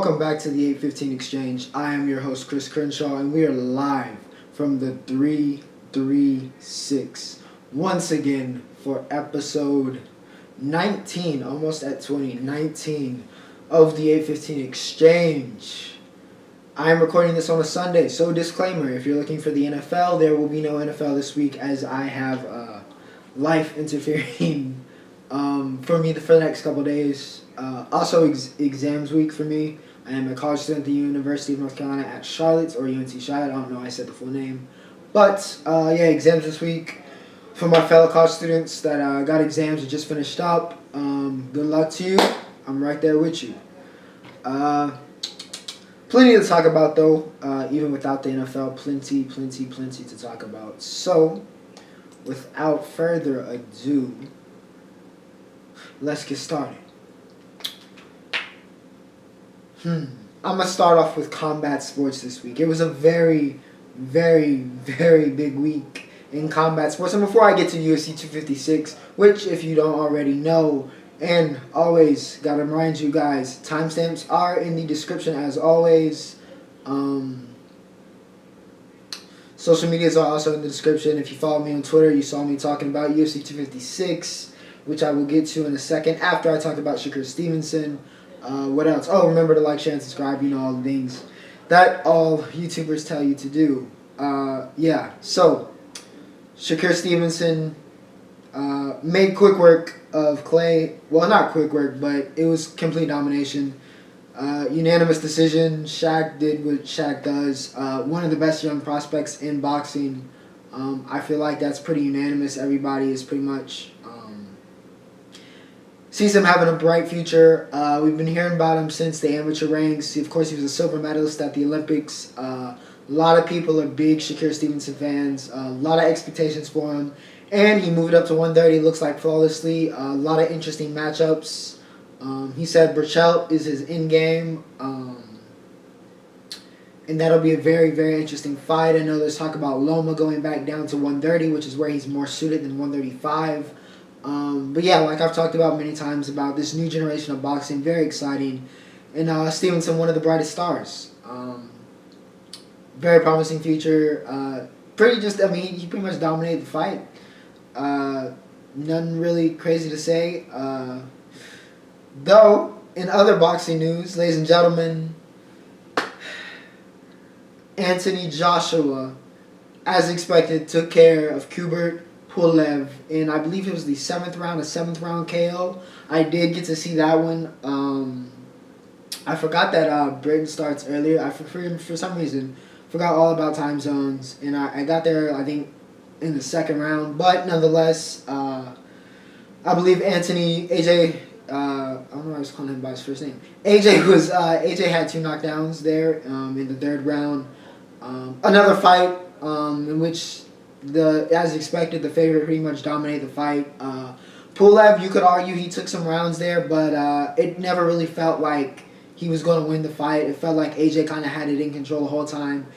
Welcome back to the 815 Exchange. I am your host, Chris Crenshaw, and we are live from the 336 once again for episode 19, almost at 2019 of the 815 Exchange. I am recording this on a Sunday, so disclaimer, if you're looking for the NFL, there will be no NFL this week as I have life interfering for me for the next couple days. Also exams week for me. I am a college student at the University of North Carolina at Charlotte, or UNC Charlotte. I don't know, I said the full name. But, exams this week for my fellow college students that got exams and just finished up. Good luck to you. I'm right there with you. Plenty to talk about, though, even without the NFL. Plenty to talk about. So, without further ado, let's get started. I'm going to start off with combat sports this week. It was a very, very, very big week in combat sports. And before I get to UFC 256, which if you don't already know, and always got to remind you guys, timestamps are in the description as always. Social medias are also in the description. If you follow me on Twitter, you saw me talking about UFC 256, which I will get to in a second after I talk about Shakur Stevenson. What else? Oh, remember to like, share, and subscribe. You know, all the things that all YouTubers tell you to do. So Shakur Stevenson made quick work of Clay. Well, not quick work, but it was complete domination. Unanimous decision. Shaq did what Shaq does. One of the best young prospects in boxing. I feel like that's pretty unanimous. Everybody is pretty much sees him having a bright future. We've been hearing about him since the amateur ranks. Of course, he was a silver medalist at the Olympics. A lot of people are big Shakur Stevenson fans. A lot of expectations for him. And he moved up to 130, looks like flawlessly. A lot of interesting matchups. He said Burchell is his end game. And that'll be a very, very interesting fight. I know there's talk about Loma going back down to 130, which is where he's more suited than 135. But yeah, like I've talked about many times about this new generation of boxing, very exciting. And Stevenson, one of the brightest stars. Very promising future. He pretty much dominated the fight. Nothing really crazy to say. Though, in other boxing news, ladies and gentlemen, Anthony Joshua, as expected, took care of Kubert Pulev, and I believe it was the seventh round KO. I did get to see that one. I forgot that Britain starts earlier. For some reason, forgot all about time zones, and I got there, I think, in the second round. But nonetheless, I believe AJ, I don't know why I was calling him by his first name. AJ had two knockdowns there in the third round. Another fight in which, as expected, the favorite pretty much dominated the fight. Pulev, you could argue he took some rounds there, but it never really felt like he was going to win the fight. It felt like AJ kind of had it in control the whole time.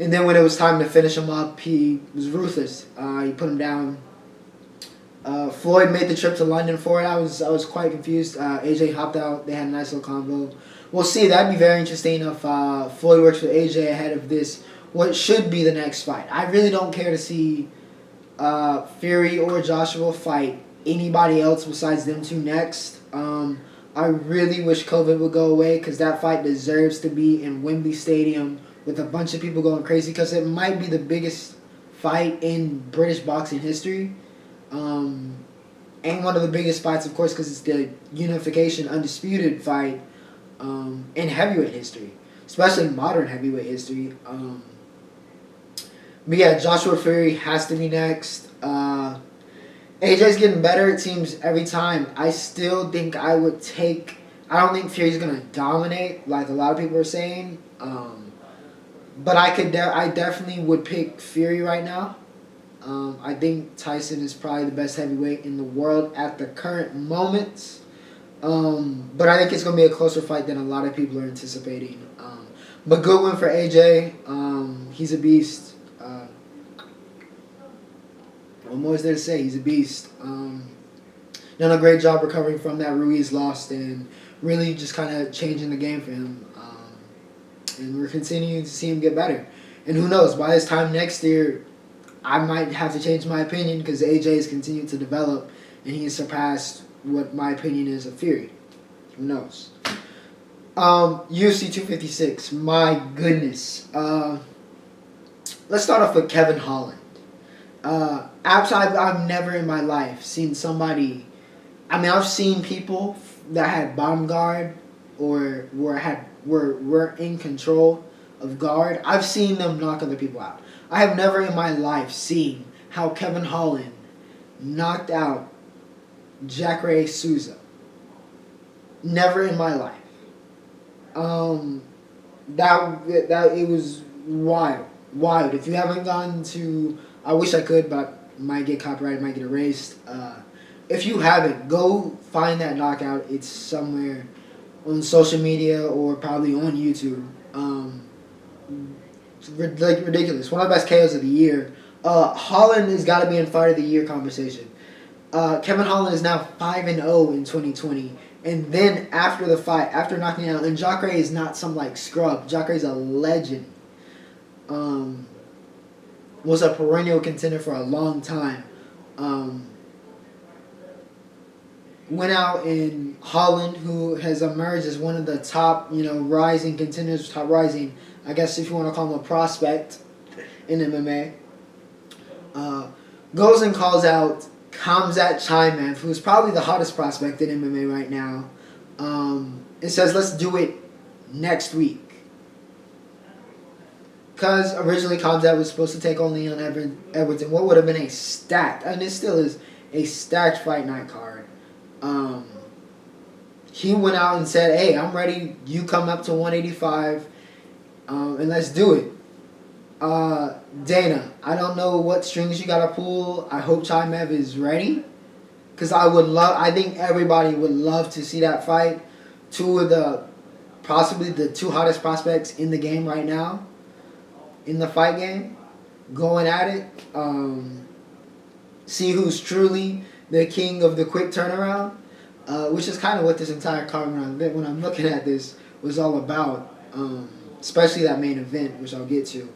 And then when it was time to finish him up, he was ruthless. He put him down. Floyd made the trip to London for it. I was quite confused. AJ hopped out. They had a nice little convo. We'll see. That'd be very interesting if Floyd works with AJ ahead of this, what should be the next fight. I really don't care to see Fury or Joshua fight anybody else besides them two next. I really wish COVID would go away because that fight deserves to be in Wembley Stadium with a bunch of people going crazy because it might be the biggest fight in British boxing history. And one of the biggest fights, of course, because it's the unification undisputed fight in heavyweight history, especially modern heavyweight history. But yeah, Joshua Fury has to be next. AJ's getting better, it seems, every time. I still think I don't think Fury's going to dominate like a lot of people are saying. But I definitely would pick Fury right now. I think Tyson is probably the best heavyweight in the world at the current moment. But I think it's going to be a closer fight than a lot of people are anticipating. But good win for AJ. He's a beast. What more is there to say? He's a beast. Done a great job recovering from that Ruiz loss and really just kind of changing the game for him. And we're continuing to see him get better. And who knows, by this time next year, I might have to change my opinion because AJ has continued to develop and he has surpassed what my opinion is of Fury. Who knows? UFC 256. My goodness. Let's start off with Kevin Holland. I've never in my life seen somebody. I mean, I've seen people that had bomb guard or were in control of guard. I've seen them knock other people out. I have never in my life seen how Kevin Holland knocked out Jacare Souza. Never in my life. That it was wild. If you haven't gone to, I wish I could, but might get copyrighted, might get erased. If you haven't, go find that knockout. It's somewhere on social media or probably on YouTube. It's ridiculous. One of the best KOs of the year. Holland has got to be in Fight of the Year conversation. Kevin Holland is now 5-0 in 2020. And then after the fight, after knocking out, and Jacare is not some like scrub. Jacare is a legend. Was a perennial contender for a long time. Went out in Holland, who has emerged as one of the top, rising contenders, top rising, I guess if you want to call him a prospect in MMA. Goes and calls out Khamzat Chimaev, who's probably the hottest prospect in MMA right now. It says, let's do it next week. Because originally Khamzat was supposed to take on Leon Edwards in what would have been a stacked, and it still is, a stacked fight night card. He went out and said, hey, I'm ready. You come up to 185, and let's do it. Dana, I don't know what strings you got to pull. I hope Chimaev is ready. Because I think everybody would love to see that fight. Possibly the two hottest prospects in the game right now. In the fight game. Going at it. See who's truly the king of the quick turnaround. Which is kind of what this entire card, when I'm looking at this, was all about. Especially that main event, which I'll get to.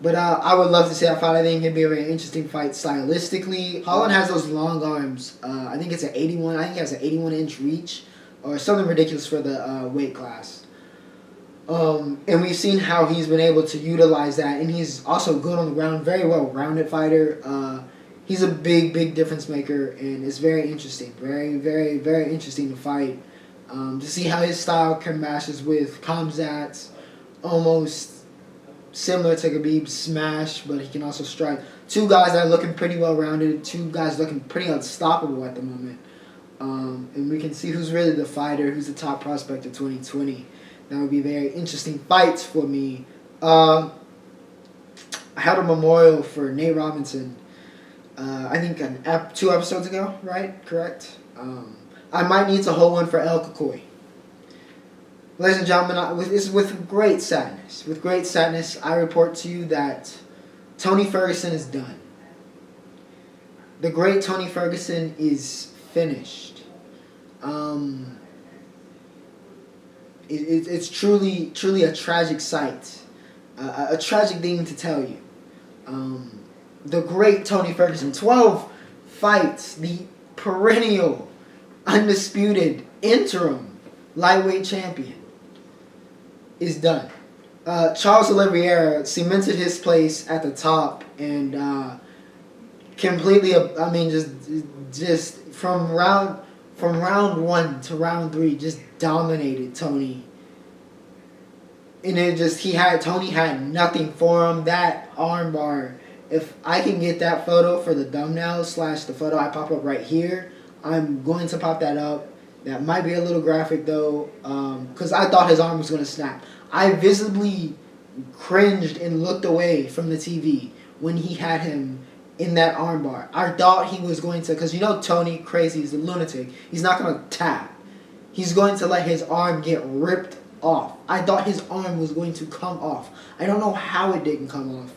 But I would love to see that fight. I think it'd be a very interesting fight stylistically. Holland has those long arms. I think it's an 81. I think he has an 81-inch reach, or something ridiculous for the weight class. And we've seen how he's been able to utilize that, and he's also good on the ground. Very well-rounded fighter. He's a big difference maker, and it's very interesting. Very, very, very interesting to fight. To see how his style matches with Khamzat's, almost similar to Khabib's smash, but he can also strike. Two guys that are looking pretty well-rounded. Two guys looking pretty unstoppable at the moment. And we can see who's really the fighter, who's the top prospect of 2020. That would be very interesting fights for me. I held a memorial for Nate Robinson, I think 2 episodes ago, right? Correct? I might need to hold one for El Cucuy. Ladies and gentlemen, with great sadness, I report to you that Tony Ferguson is done. The great Tony Ferguson is finished. It's truly a tragic sight, a tragic thing to tell you. The great Tony Ferguson, 12 fights, the perennial, undisputed, interim lightweight champion, is done. Charles Oliveira cemented his place at the top and completely. Just from round 1 to round 3, just dominated Tony. And Tony had nothing for him. That armbar. If I can get that photo for the thumbnail / the photo I pop up right here, I'm going to pop that up. That might be a little graphic though, because I thought his arm was going to snap. I visibly cringed and looked away from the TV when he had him in that armbar. I thought he was going to, because Tony, crazy, he's a lunatic. He's not going to tap. He's going to let his arm get ripped off. I thought his arm was going to come off. I don't know how it didn't come off.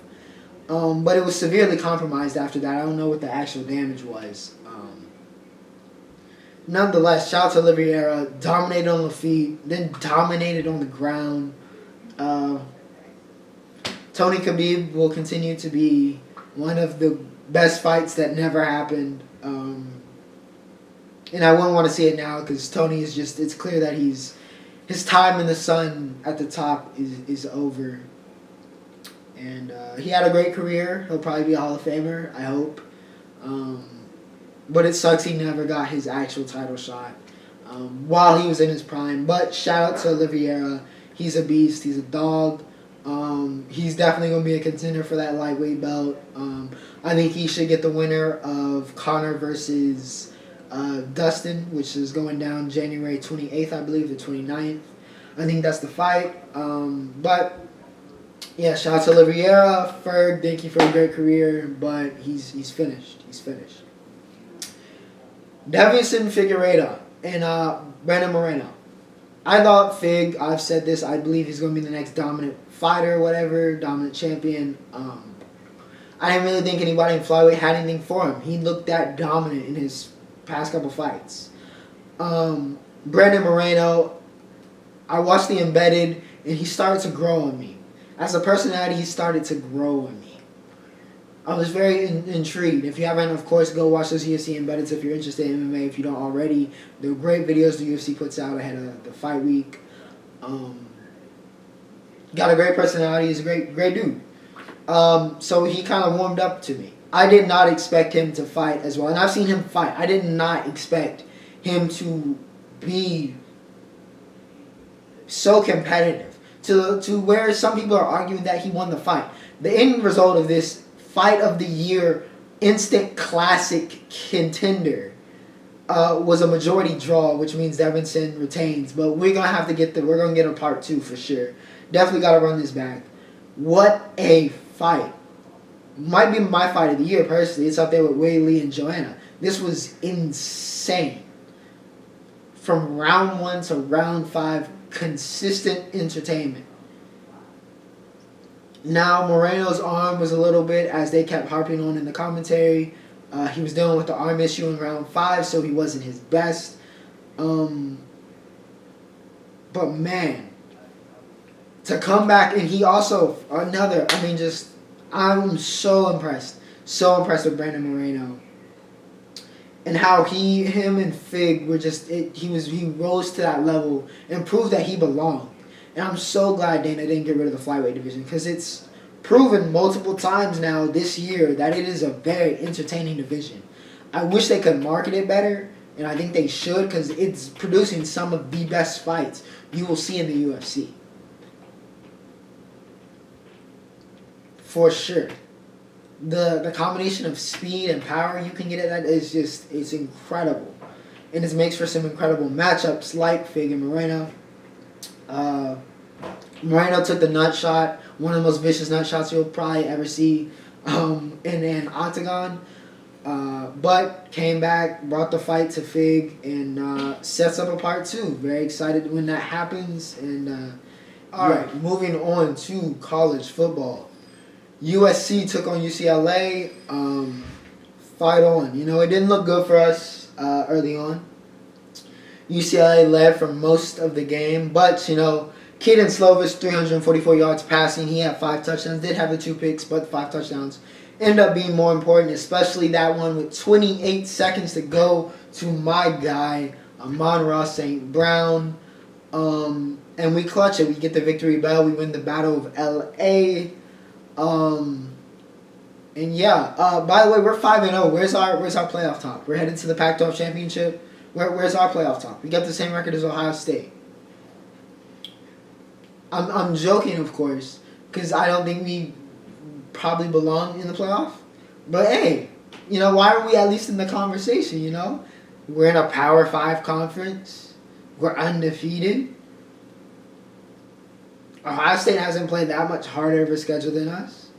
But it was severely compromised after that. I don't know what the actual damage was. Nonetheless, shout out to Oliveira. Dominated on the feet, then dominated on the ground. Uh, Tony Khabib will continue to be one of the best fights that never happened. And I wouldn't want to see it now because Tony is just, it's clear that his time in the sun at the top is over. And he had a great career. He'll probably be a Hall of Famer, I hope. But it sucks he never got his actual title shot while he was in his prime. But shout out to Oliveira. He's a beast. He's a dog. He's definitely going to be a contender for that lightweight belt. I think he should get the winner of Conor versus Dustin, which is going down January 28th, I believe, the 29th. I think that's the fight. But, yeah, shout out to Oliveira. Ferg, thank you for a great career, but he's finished. He's finished. Deiveson Figueiredo and Brandon Moreno. I thought Fig, I've said this, I believe he's going to be the next dominant fighter, whatever, dominant champion. I didn't really think anybody in flyweight had anything for him. He looked that dominant in his past couple fights. Brandon Moreno, I watched the Embedded, and he started to grow on me. As a personality, he started to grow on me. I was very intrigued. If you haven't, of course, go watch those UFC Embeddeds if you're interested in MMA. If you don't already, they're great videos the UFC puts out ahead of the fight week. Got a great personality. He's a great dude. So he kind of warmed up to me. I did not expect him to fight as well. And I've seen him fight. I did not expect him to be so competitive. To where some people are arguing that he won the fight. The end result of this fight of the year, instant classic contender, was a majority draw, which means Deiveson retains. But we're gonna have to we're gonna get a part 2 for sure. Definitely gotta run this back. What a fight! Might be my fight of the year personally. It's up there with Wei Lee and Joanna. This was insane. From round 1 to round 5, consistent entertainment. Now, Moreno's arm was a little bit, as they kept harping on in the commentary, he was dealing with the arm issue in round 5, so he wasn't his best. But man, to come back, and he also, I'm so impressed with Brandon Moreno. And how him and Fig were he rose to that level and proved that he belonged. And I'm so glad Dana didn't get rid of the flyweight division because it's proven multiple times now this year that it is a very entertaining division. I wish they could market it better, and I think they should because it's producing some of the best fights you will see in the UFC. For sure. The combination of speed and power you can get at that is it's incredible. And it makes for some incredible matchups like Fig and Moreno. Moreno took the nut shot, one of the most vicious nut shots you'll probably ever see in an octagon. But came back, brought the fight to Fig, and sets up a part 2. Very excited when that happens. And alright, moving on to college football. USC took on UCLA. Fight on. It didn't look good for us early on. UCLA led for most of the game, but Keaton Slovis, 344 yards passing. He had 5 touchdowns. Did have the 2 picks, but the 5 touchdowns ended up being more important, especially that one with 28 seconds to go to my guy, Amon-Ra St. Brown. And we clutch it. We get the victory bell. We win the Battle of L.A. And yeah, by the way, we're 5-0. Where's our playoff talk? We're headed to the Pac-12 championship. Where's our playoff talk? We got the same record as Ohio State. I'm joking, of course, because I don't think we probably belong in the playoff. But hey, why are we at least in the conversation? We're in a Power 5 conference. We're undefeated. Ohio State hasn't played that much harder of a schedule than us.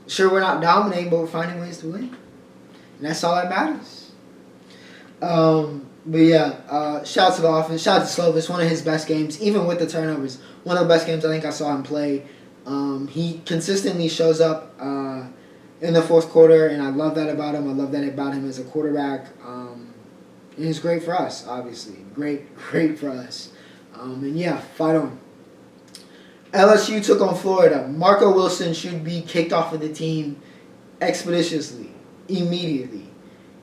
Sure, we're not dominating, but we're finding ways to win. And that's all that matters. But yeah, shout out to the offense. Shout out to Slovis, one of his best games, even with the turnovers. One of the best games I think I saw him play. He consistently shows up in the fourth quarter, and I love that about him. I love that about him as a quarterback. And he's great for us, obviously. Great for us. And yeah, fight on. LSU took on Florida. Marco Wilson should be kicked off of the team expeditiously, immediately.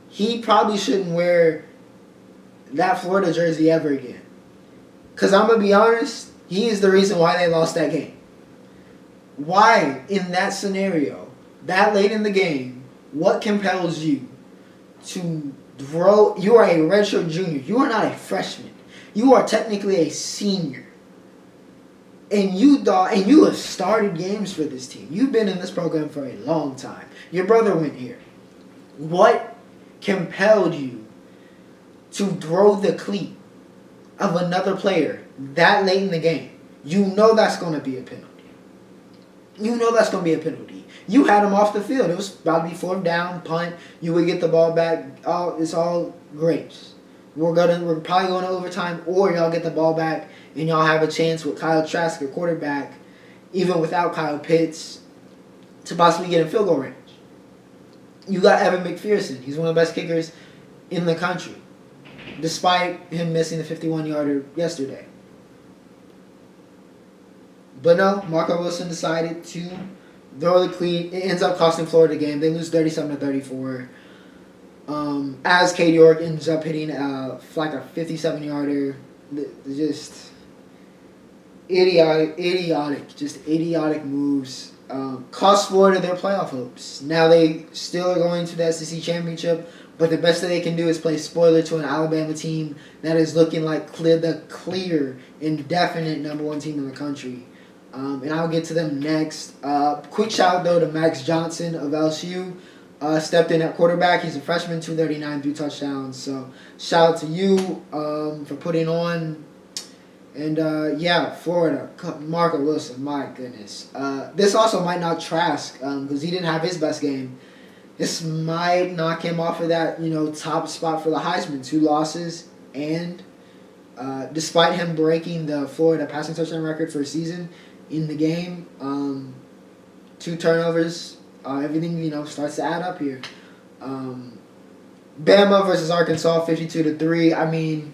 He probably shouldn't wear that Florida jersey ever again. Because I'm going to be honest, he is the reason why they lost that game. Why, in that scenario, that late in the game, what compels you to throw? You are a redshirt junior. You are not a freshman. You are technically a senior. And you have started games for this team. You've been in this program for a long time. Your brother went here. What compelled you to throw the cleat of another player that late in the game? You know that's going to be a penalty. You know that's going to be a penalty. You had him off the field. It was about to be fourth down, punt. You would get the ball back. Oh, it's all grapes. We're probably going to overtime, or y'all get the ball back and y'all have a chance with Kyle Trask, your quarterback, even without Kyle Pitts, to possibly get in field goal range. You got Evan McPherson. He's one of the best kickers in the country, despite him missing the 51-yarder yesterday. But no, Marco Wilson decided to throw the cleat. It ends up costing Florida the game. They lose 37-34. As Cade York ends up hitting like a 57-yarder. Just idiotic moves. Cost Florida their playoff hopes. Now they still are going to the SEC championship, but the best that they can do is play spoiler to an Alabama team that is looking like the clear, indefinite number one team in the country. And I'll get to them next. Quick shout out though to Max Johnson of LSU. Stepped in at quarterback. He's a freshman, 239, 3 touchdowns. So shout out to you for putting on. And Florida, Marco Wilson, my goodness. This also might knock Trask because he didn't have his best game. This might knock him off of that, top spot for the Heisman. 2 losses, and despite him breaking the Florida passing touchdown record for a season in the game, 2 turnovers, everything starts to add up here. Bama versus Arkansas, 52-3. I mean,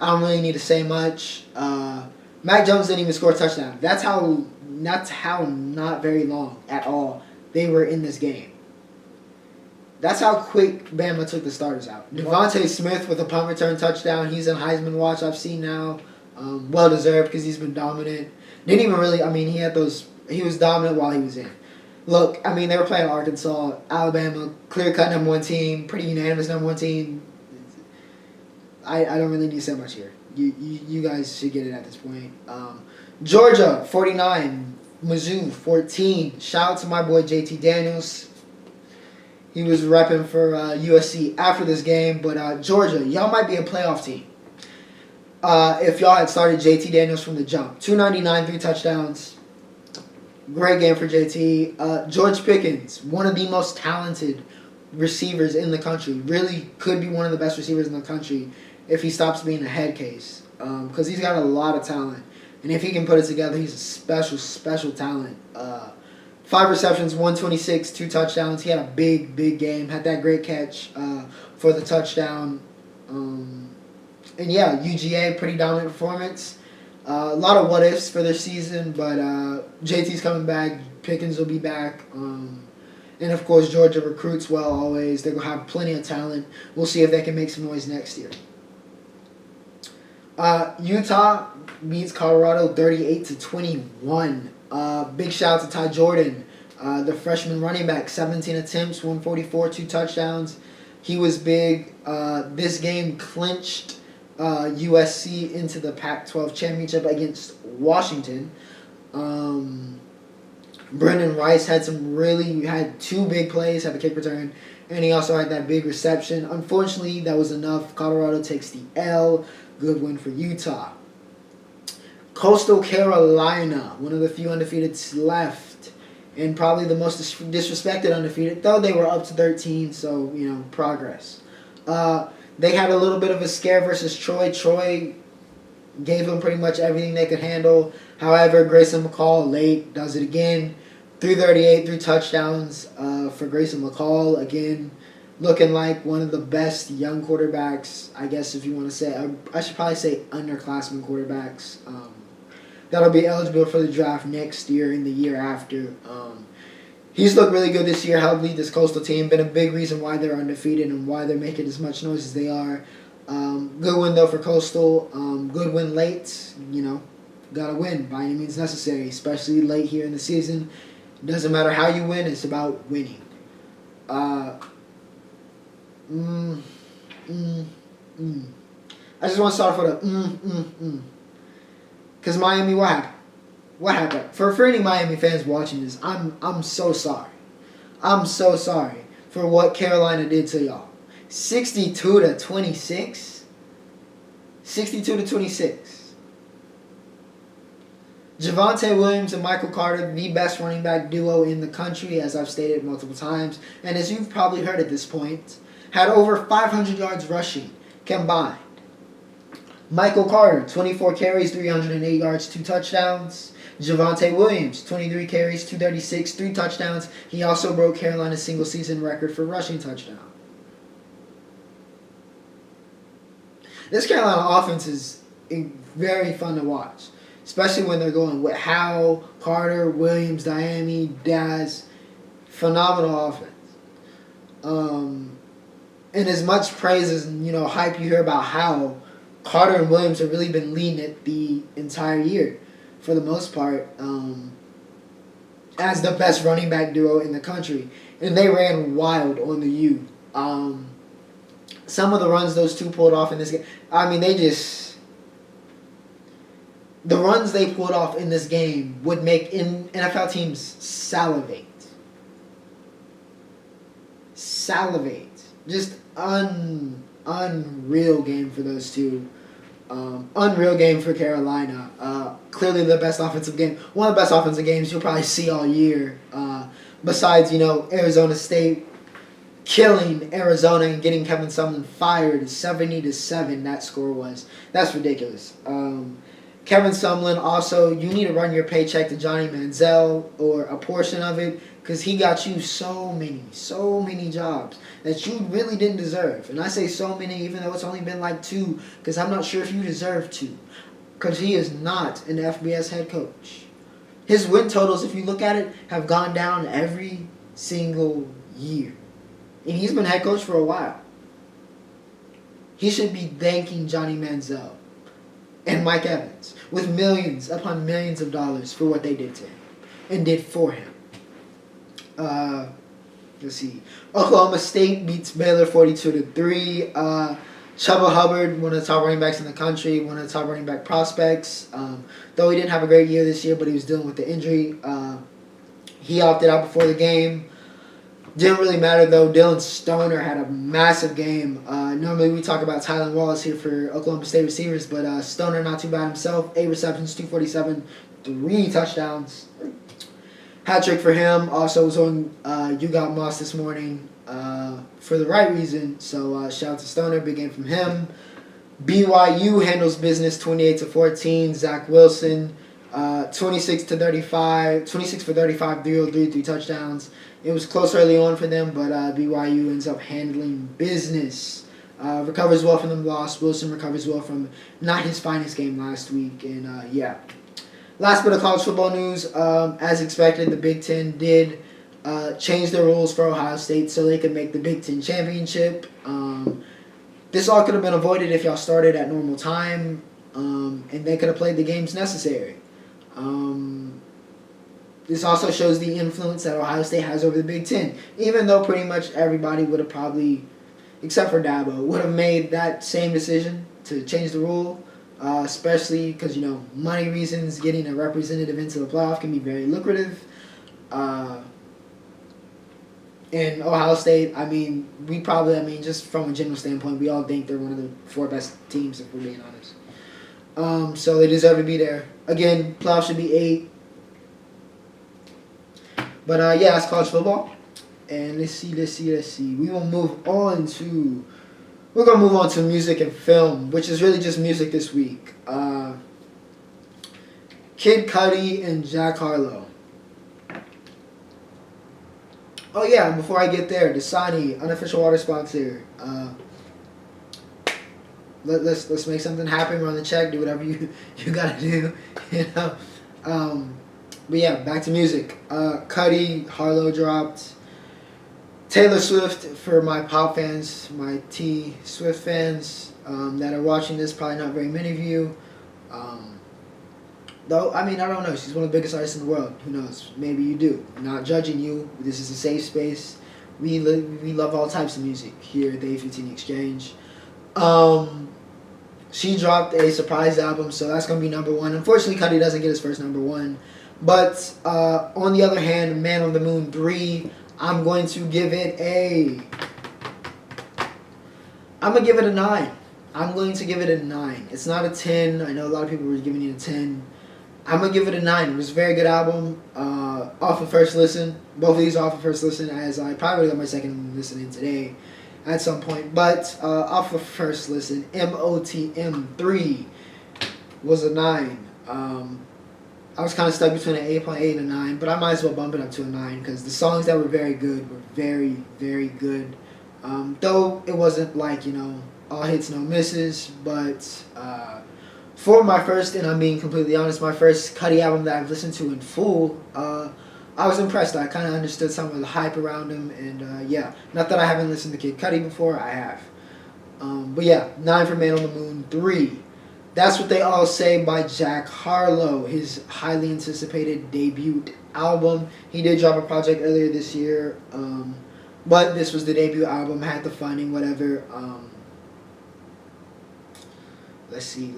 I don't really need to say much. Mac Jones didn't even score a touchdown. That's how not very long at all they were in this game. That's how quick Bama took the starters out. Devontae Smith with a punt return touchdown. He's in Heisman watch I've seen now. Well deserved because he's been dominant. Didn't even really. He was dominant while he was in. Look, they were playing Arkansas, Alabama, clear-cut number one team, pretty unanimous number one team. I don't really need to say much here. You guys should get it at this point. Georgia, 49. Mizzou, 14. Shout out to my boy JT Daniels. He was repping for USC after this game. But Georgia, y'all might be a playoff team. If y'all had started JT Daniels from the jump. 299, 3 touchdowns. Great game for JT. George Pickens, one of the most talented receivers in the country. Really could be one of the best receivers in the country if he stops being a head case. Because he's got a lot of talent. And if he can put it together, he's a special, special talent. 5 receptions, 126, 2 touchdowns. He had a big, big game. Had that great catch for the touchdown. UGA, pretty dominant performance. A lot of what-ifs for their season, but JT's coming back. Pickens will be back. And, of course, Georgia recruits well always. They're going to have plenty of talent. We'll see if they can make some noise next year. Utah beats Colorado 38-21. Big shout out to Ty Jordan, the freshman running back. 17 attempts, 144, 2 touchdowns. He was big. This game clinched USC into the Pac-12 championship against Washington. Brendan Rice had 2 big plays, had the kick return, and he also had that big reception. Unfortunately, that was enough. Colorado takes the L. Good win for Utah. Coastal Carolina, one of the few undefeateds left, and probably the most disrespected undefeated, though they were up to 13, so, progress. They had a little bit of a scare versus Troy. Troy gave them pretty much everything they could handle. However, Grayson McCall late does it again. 338, 3 touchdowns for Grayson McCall. Again, looking like one of the best young quarterbacks, I guess if you want to say. I should probably say underclassmen quarterbacks. that'll be eligible for the draft next year and the year after. He's looked really good this year, helped lead this Coastal team, been a big reason why they're undefeated and why they're making as much noise as they are. Good win, though, for Coastal. Good win late. Got to win by any means necessary, especially late here in the season. Doesn't matter how you win, it's about winning. I just want to start off with a Because Miami, what happened? What happened? For any Miami fans watching this, I'm so sorry. I'm so sorry for what Carolina did to y'all. 62-26. 62-26. Javonte Williams and Michael Carter, the best running back duo in the country, as I've stated multiple times, and as you've probably heard at this point, had over 500 yards rushing combined. Michael Carter, 24 carries, 308 yards, 2 touchdowns. Javonte Williams, 23 carries, 236, 3 touchdowns. He also broke Carolina's single-season record for rushing touchdowns. This Carolina offense is very fun to watch, especially when they're going with Howe, Carter, Williams, Diami, Daz. Phenomenal offense. And as much praise as hype you hear about Howe, Carter and Williams have really been leading it the entire year, for the most part, as the best running back duo in the country. And they ran wild on the U. Some of the runs those two pulled off in this game, the runs they pulled off in this game would make NFL teams salivate. Just unreal game for those two. Unreal game for Carolina. Clearly the best offensive game. One of the best offensive games you'll probably see all year. Besides, Arizona State killing Arizona and getting Kevin Sumlin fired 70-7. That score was. That's ridiculous. Kevin Sumlin, also, you need to run your paycheck to Johnny Manziel, or a portion of it, because he got you so many jobs that you really didn't deserve. And I say so many, even though it's only been like 2, because I'm not sure if you deserve 2, because he is not an FBS head coach. His win totals, if you look at it, have gone down every single year. And he's been head coach for a while. He should be thanking Johnny Manziel and Mike Evans with millions upon millions of dollars for what they did to him and did for him. Let's see. Oklahoma State beats Baylor 42-3. Chuba Hubbard, one of the top running backs in the country, one of the top running back prospects. Though he didn't have a great year this year, but he was dealing with the injury. He opted out before the game. Didn't really matter, though. Dylan Stoner had a massive game. Normally we talk about Tylan Wallace here for Oklahoma State receivers, but Stoner not too bad himself. 8 receptions, 247, 3 touchdowns. Hat trick for him. Also was on You Got Moss this morning for the right reason. So shout out to Stoner. Big game from him. BYU handles business 28-14. Zach Wilson 26 for 35, 303, 3 touchdowns. It was close early on for them, but BYU ends up handling business. Recovers well from the loss. Wilson recovers well from not his finest game last week. And, last bit of college football news. As expected, the Big Ten did change the rules for Ohio State so they could make the Big Ten championship. This all could have been avoided if y'all started at normal time, and they could have played the games necessary. This also shows the influence that Ohio State has over the Big Ten, even though pretty much everybody would have probably, except for Dabo, would have made that same decision to change the rule, especially because, money reasons, getting a representative into the playoff can be very lucrative. And Ohio State, just from a general standpoint, we all think they're one of the 4 best teams, if we're being honest. So they deserve to be there. Again, playoffs should be 8. But, that's college football. And let's see. We're going to move on to music and film, which is really just music this week. Kid Cudi and Jack Harlow. Oh, yeah, before I get there, Dasani, unofficial water sponsor. let's make something happen. Run the check. Do whatever you gotta do. You know. But yeah, back to music. Cudi, Harlow dropped. Taylor Swift, for my pop fans, my T Swift fans that are watching this, probably not very many of you. Though, I mean, I don't know. She's one of the biggest artists in the world. Who knows? Maybe you do. I'm not judging you. This is a safe space. We love all types of music here at the A15 Exchange. She dropped a surprise album, so that's going to be number one. Unfortunately, Cudi doesn't get his first number one. But on the other hand, Man on the Moon 3, I'm going to give it a 9. I'm going to give it a 9. It's not a 10. I know a lot of people were giving it a 10. I'm going to give it a 9. It was a very good album. Off of first listen. Both of these are off of first listen, as I probably got my second listen in today at some point. But off of first listen, MOTM 3 was a 9. I was kind of stuck between an 8.8 and a 9, but I might as well bump it up to a 9 because the songs that were very good were very, very good. Though it wasn't like, all hits, no misses, but for my first, and I'm being completely honest, my first Cudi album that I've listened to in full, I was impressed. I kind of understood some of the hype around him, and yeah, not that I haven't listened to Kid Cudi before, I have. But yeah, 9 for Man on the Moon 3. That's What They All Say by Jack Harlow, his highly anticipated debut album. He did drop a project earlier this year, but this was the debut album, had the funding, whatever. Let's see.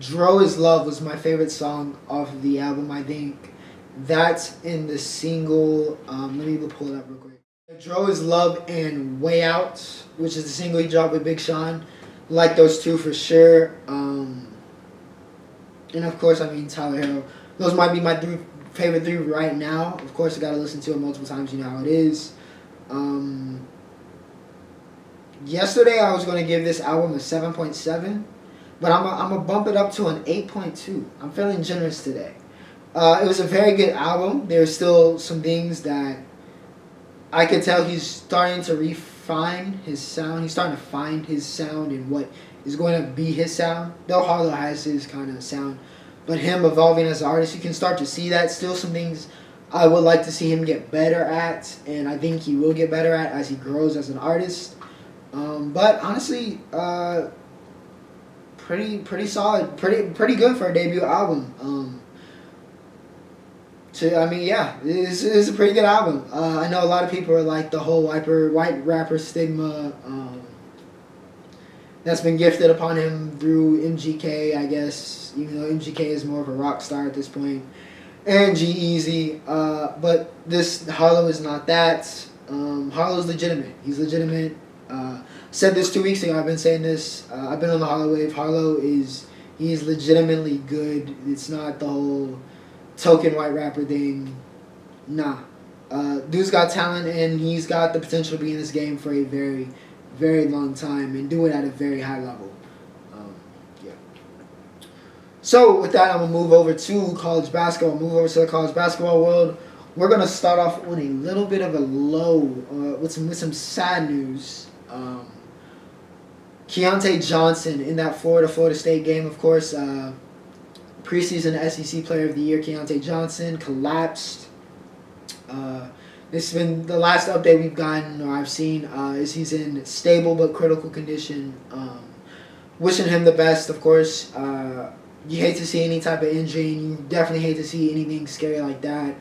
Dro Is Love was my favorite song off of the album, I think. That's in the single, let me pull it up real quick. Dro Is Love and Way Out, which is the single he dropped with Big Sean. Like those two for sure. And of course, I mean, Tyler Hero. Those might be my favorite 3 right now. Of course, I gotta listen to it multiple times. You know how it is. Yesterday, I was gonna give this album a 7.7, but I'm gonna bump it up to an 8.2. I'm feeling generous today. It was a very good album. There's still some things that I could tell he's starting to refine his sound. He's starting to find his sound and what is going to be his sound. Though Harlow has his kind of sound, but him evolving as an artist, you can start to see that. Still some things I would like to see him get better at, and I think he will get better at as he grows as an artist. But honestly, pretty solid, pretty good for a debut album. This is a pretty good album. I know a lot of people are like the whole white rapper stigma that's been gifted upon him through MGK, I guess, even though MGK is more of a rock star at this point, and G-Eazy. But this Harlow is not that. Harlow's legitimate. He's legitimate. Said this 2 weeks ago. I've been saying this. I've been on the Harlow wave. He's legitimately good. It's not the whole token white rapper thing. Nah. Dude's got talent, and he's got the potential to be in this game for a very, very long time and do it at a very high level. Yeah. So with that, I'm going to move over to college basketball. Move over to the college basketball world. We're going to start off on a little bit of a low with some sad news. Keyontae Johnson in that Florida State game, of course, preseason SEC Player of the Year, Keyontae Johnson, collapsed. This has been the last update we've gotten, or I've seen, is he's in stable but critical condition. Wishing him the best, of course. You hate to see any type of injury, and you definitely hate to see anything scary like that.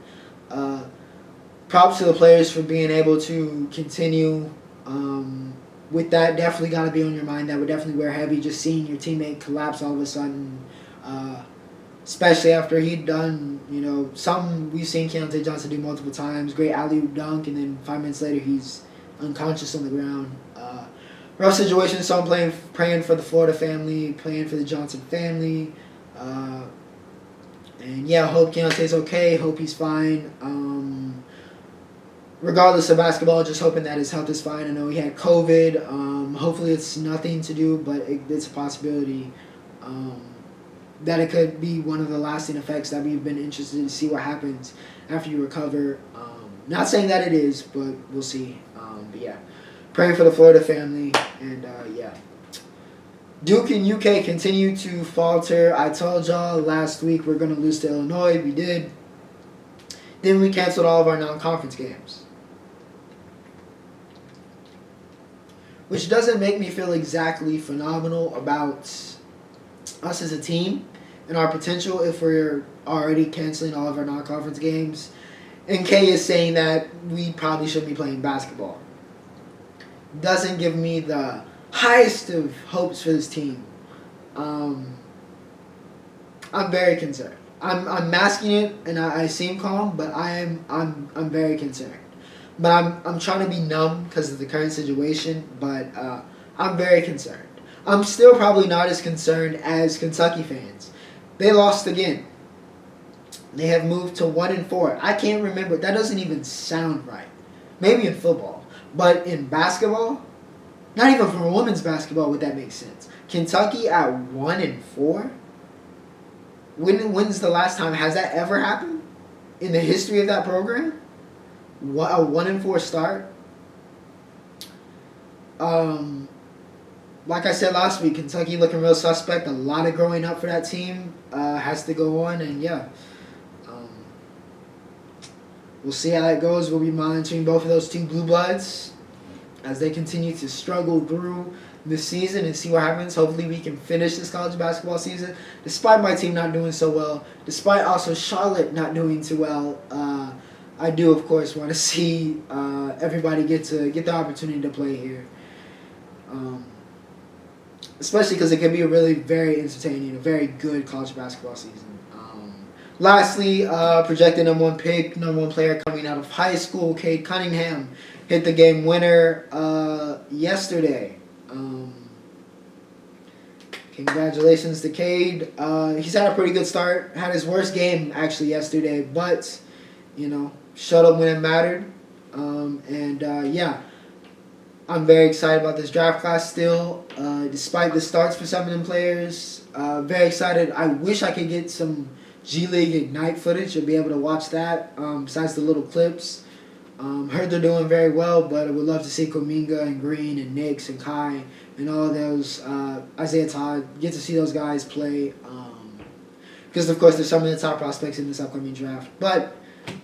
Props to the players for being able to continue with that. Definitely got to be on your mind. That would definitely wear heavy, just seeing your teammate collapse all of a sudden. Especially after he'd done, something we've seen Keyontae Johnson do multiple times. Great alley-oop dunk, and then 5 minutes later he's unconscious on the ground. Rough situation, so I'm praying for the Florida family, praying for the Johnson family. And yeah, hope Keyontae's okay, hope he's fine. Regardless of basketball, just hoping that his health is fine. I know he had COVID. Hopefully it's nothing to do, but it's a possibility. That it could be one of the lasting effects that we've been interested to see what happens after you recover. Not saying that it is, but we'll see. But yeah, praying for the Florida family, and yeah. Duke and UK continue to falter. I told y'all last week we're going to lose to Illinois. We did. Then we canceled all of our non-conference games. Which doesn't make me feel exactly phenomenal about us as a team and our potential if we're already canceling all of our non-conference games. And Kay is saying that we probably should be playing basketball. Doesn't give me the highest of hopes for this team. I'm very concerned. I'm masking it and I seem calm, but I'm very concerned. But I'm trying to be numb because of the current situation, but I'm very concerned. I'm still probably not as concerned as Kentucky fans. They lost again. They have moved to 1-4. I can't remember. That doesn't even sound right. Maybe in football, but in basketball, not even for women's basketball would that make sense. Kentucky at 1-4. When's the last time? Has that ever happened in the history of that program? A 1-4 start. Like I said last week, Kentucky looking real suspect. A lot of growing up for that team has to go on, and yeah. We'll see how that goes. We'll be monitoring both of those two blue bloods as they continue to struggle through the season and see what happens. Hopefully we can finish this college basketball season despite my team not doing so well, despite also Charlotte not doing too well. I do, of course, want to see everybody get the opportunity to play here. Especially because it could be a really very entertaining, a very good college basketball season. Lastly, projected number one pick, number one player coming out of high school, Cade Cunningham, hit the game winner yesterday. Congratulations to Cade. He's had a pretty good start. Had his worst game actually yesterday, but showed up when it mattered. Yeah, I'm very excited about this draft class still, despite the starts for some of them players. Very excited. I wish I could get some G League Ignite footage and be able to watch that, besides the little clips. Heard they're doing very well, but I would love to see Kuminga and Green and Knicks and Kai and all of those, Isaiah Todd, get to see those guys play. Because, of course, there's some of the top prospects in this upcoming draft. But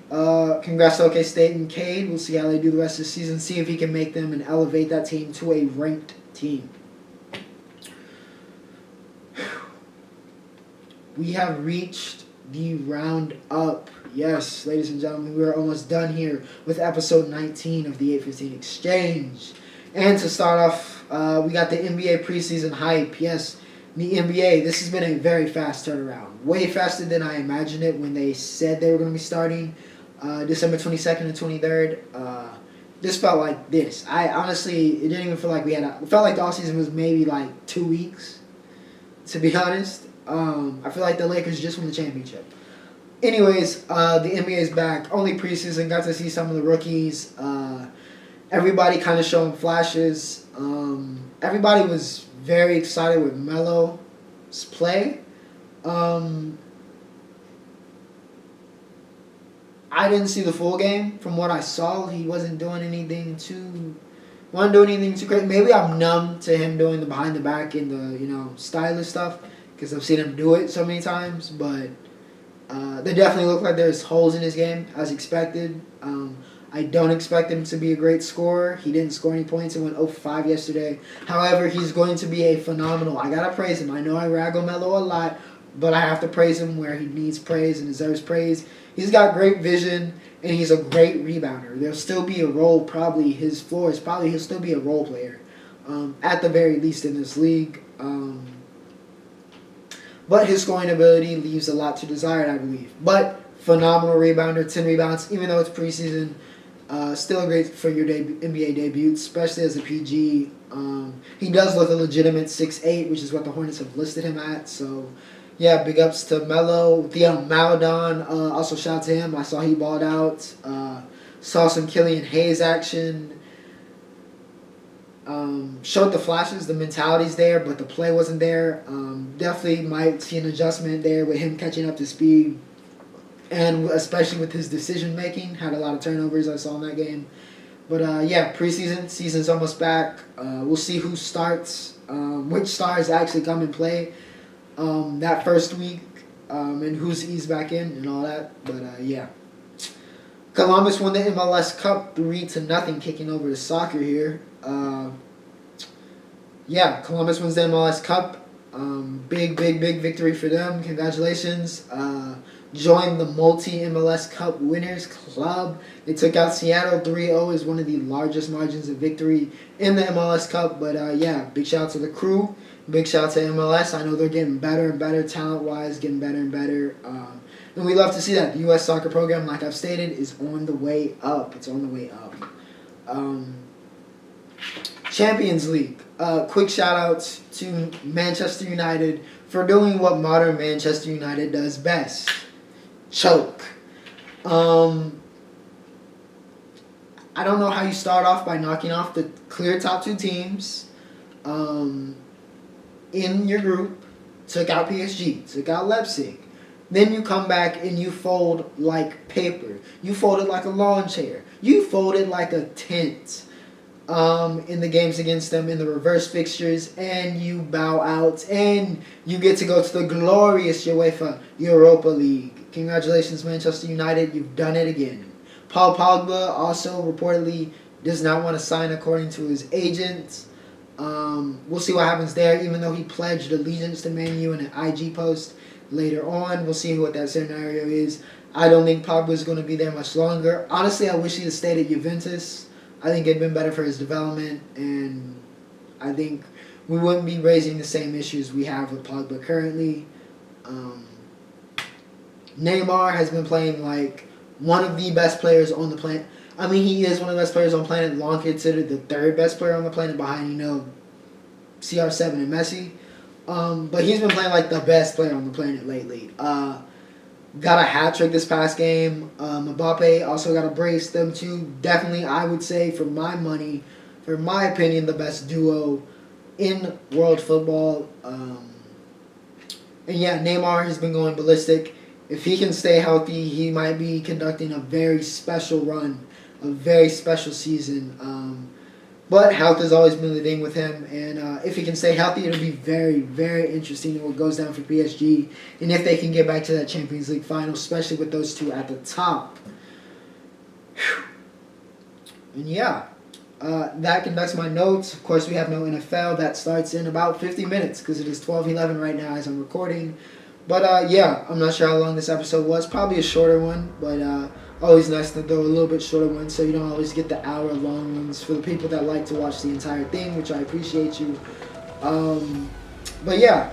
congrats to OK State and Cade. We'll see how they do the rest of the season, see if he can make them and elevate that team to a ranked team. We have reached the Roundup. Yes, ladies and gentlemen, we are almost done here with episode 19 of the 815 Exchange. And to start off, we got the NBA preseason hype. Yes, the NBA, this has been a very fast turnaround. Way faster than I imagined it when they said they were going to be starting December 22nd and 23rd. This felt like this. It didn't even feel like it felt like the offseason was maybe like 2 weeks, to be honest. I feel like the Lakers just won the championship. Anyways, the NBA is back. Only preseason. Got to see some of the rookies. Everybody kind of showing flashes. Everybody was very excited with Melo's play. I didn't see the full game. From what I saw, he wasn't doing anything too crazy. Maybe I'm numb to him doing the behind the back and the stylish stuff because I've seen him do it so many times. But they definitely look like there's holes in his game as expected. I don't expect him to be a great scorer. He didn't score any points and went 0 for 5 yesterday. However, he's going to be a phenomenal. I gotta praise him. I know I rag on Melo a lot, but I have to praise him where he needs praise and deserves praise. He's got great vision, and he's a great rebounder. There'll still be a role, probably his floor is probably he'll still be a role player, at the very least in this league. But his scoring ability leaves a lot to desire, I believe. But phenomenal rebounder, 10 rebounds, even though it's preseason. Still great for your NBA debut, especially as a PG. He does look a legitimate 6'8", which is what the Hornets have listed him at. So, yeah, big ups to Melo. Theo Maledon, also shout out to him. I saw he balled out. Saw some Killian Hayes action. Showed the flashes, the mentality's there, but the play wasn't there. Definitely might see an adjustment there with him catching up to speed. And especially with his decision-making. Had a lot of turnovers I saw in that game. But, yeah, preseason. Season's almost back. We'll see who starts. which stars actually come and play that first week, and who's eased back in and all that. But yeah. Columbus won the MLS Cup 3-0, kicking over to soccer here. Yeah, Columbus wins the MLS Cup. Big victory for them. Congratulations. Joined the multi-MLS Cup winners club. They took out Seattle 3-0 is one of the largest margins of victory in the MLS Cup. But yeah, big shout out to the crew. Big shout out to MLS. I know they're getting better and better talent-wise, getting better and better. And we love to see that. The U.S. soccer program, like I've stated, is on the way up. It's on the way up. Champions League. Quick shout-outs to Manchester United for doing what modern Manchester United does best. Choke. I don't know how you start off by knocking off the clear top two teams in your group. Took out PSG. Took out Leipzig. Then you come back and you fold like paper. You fold it like a lawn chair. You fold it like a tent in the games against them in the reverse fixtures. And you bow out. And you get to go to the glorious UEFA Europa League. Congratulations, Manchester United. You've done it again. Paul Pogba also reportedly does not want to sign according to his agent. We'll see what happens there. Even though he pledged allegiance to Man U in an IG post later on. We'll see what that scenario is. I don't think Pogba's going to be there much longer. Honestly, I wish he had stayed at Juventus. I think it'd been better for his development, and I think we wouldn't be raising the same issues we have with Pogba currently. Neymar has been playing like one of the best players on the planet. I mean, he is one of the best players on the planet, long considered the third best player on the planet behind, CR7 and Messi. But he's been playing like the best player on the planet lately. Got a hat trick this past game. Mbappe also got a brace. Them two, definitely, I would say, for my money, for my opinion, the best duo in world football. And yeah, Neymar has been going ballistic. If he can stay healthy, he might be conducting a very special run, a very special season. But health has always been the thing with him, and if he can stay healthy, it'll be very, very interesting in what goes down for PSG, and if they can get back to that Champions League final, especially with those two at the top. Whew. And yeah, that conducts my notes. Of course, we have no NFL. That starts in about 50 minutes, because it is 12:11 right now as I'm recording. But yeah, I'm not sure how long this episode was. Probably a shorter one, but always nice to throw a little bit shorter ones so you don't always get the hour-long ones for the people that like to watch the entire thing, which I appreciate you. But yeah,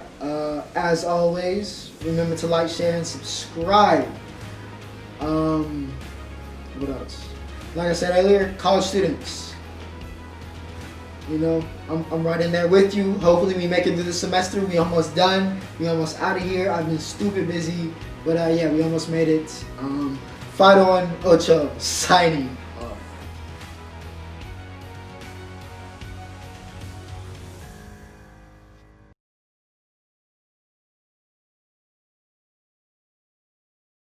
as always, remember to like, share, and subscribe. What else? Like I said earlier, college students. I'm right in there with you. Hopefully we make it through the semester. We almost done. We almost out of here. I've been stupid busy. But yeah, we almost made it. Fight on, Ocho, signing.